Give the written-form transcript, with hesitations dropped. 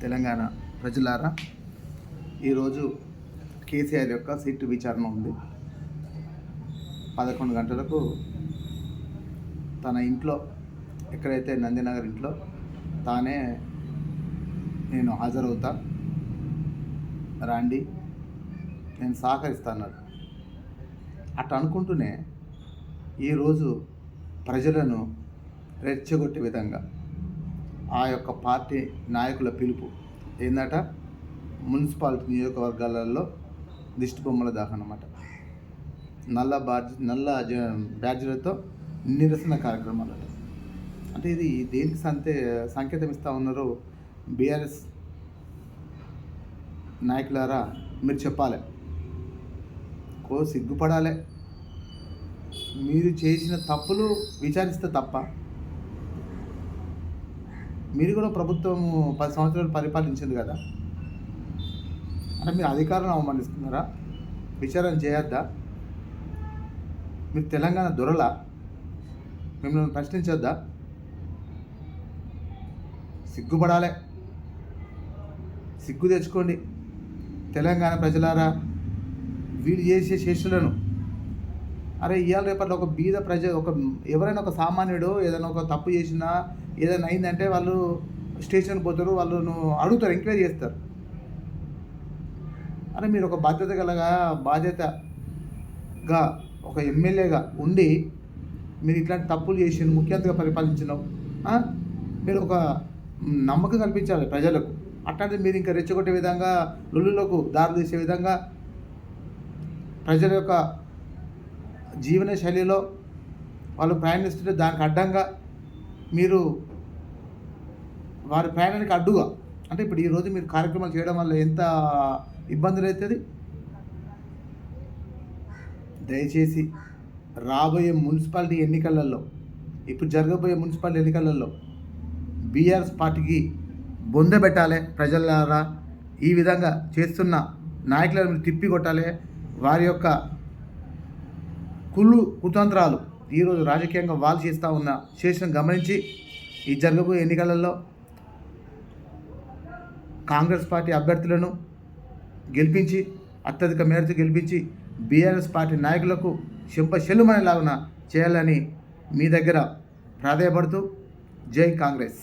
తెలంగాణ ప్రజలారా, ఈరోజు కేసీఆర్ యొక్క సిట్ విచారణ ఉంది. 11 గంటలకు తన ఇంట్లో, ఎక్కడైతే నందినగర్ ఇంట్లో తానే నేను హాజరవుతా, రండి, నేను సహకరిస్తాను అట్లా అనుకుంటూనే ఈరోజు ప్రజలను రెచ్చగొట్టే విధంగా ఆ యొక్క పార్టీ నాయకుల పిలుపు ఏందట, మున్సిపాలిటీ నియోజకవర్గాలలో దిష్టి బొమ్మల దాకా అన్నమాట. నల్ల బ్యాడ్జీలతో నిరసన కార్యక్రమాలు. అంటే ఇది దేనికి సంకేతం ఇస్తూ ఉన్నారో బీఆర్ఎస్ నాయకులారా మీరు చెప్పాలి, సిగ్గుపడాలి. మీరు చేసిన తప్పులు విచారిస్తే తప్ప, మీరు కూడా ప్రభుత్వం 10 సంవత్సరాలు పరిపాలించింది కదా, అంటే మీరు అధికారులను అవమానిస్తున్నారా? విచారణ చేయొద్దా? మీరు తెలంగాణ దొరలా? మిమ్మల్ని ప్రశ్నించొద్దా? సిగ్గుపడాలి, సిగ్గు తెచ్చుకోండి తెలంగాణ ప్రజలారా. వీళ్ళు చేసే చేష్టలను, అరే ఇవాళ రేపట్లో ఒక బీద ఎవరైనా ఒక సామాన్యుడు ఏదైనా ఒక తప్పు చేసినా, ఏదైనా అయిందంటే వాళ్ళు స్టేషన్కి పోతారు, వాళ్ళను అడుగుతారు, ఎంక్వైరీ చేస్తారు. అరే మీరు ఒక బాధ్యతగా ఒక ఎమ్మెల్యేగా ఉండి మీరు ఇట్లాంటి తప్పులు చేసి ముఖ్యమంత్రిగా పరిపాలించినావు, మీరు ఒక నమ్మకం కల్పించాలి ప్రజలకు. అట్లాంటిది మీరు ఇంకా రెచ్చగొట్టే విధంగా, లొల్లులకు దారి తీసే విధంగా, ప్రజల యొక్క జీవన శైలిలో వాళ్ళు ప్రయాణిస్తుంటే దానికి అడ్డంగా మీరు వారి ప్రయాణానికి అడ్డుగా, అంటే ఇప్పుడు ఈరోజు మీరు కార్యక్రమాలు చేయడం వల్ల ఎంత ఇబ్బందులు అవుతుంది. దయచేసి రాబోయే మున్సిపాలిటీ ఎన్నికలలో, ఇప్పుడు జరగబోయే మున్సిపాలిటీ ఎన్నికలలో బీఆర్ఎస్ పార్టీకి బొందబెట్టాలి ప్రజలారా. ఈ విధంగా చేస్తున్న నాయకులను మీరు తిప్పి కొట్టాలి. వారి యొక్క కుతంత్రాలు ఈరోజు రాజకీయంగా వాళ్ళు చేసిన గమనించి ఈ జరగబోయే ఎన్నికలలో కాంగ్రెస్ పార్టీ అభ్యర్థులను గెలిపించి, అత్యధిక మేరతో గెలిపించి బీఆర్ఎస్ పార్టీ నాయకులకు చెంపశెల్లుమనేలాగా చేయాలని మీ దగ్గర ప్రాధేయపడుతూ, జై కాంగ్రెస్.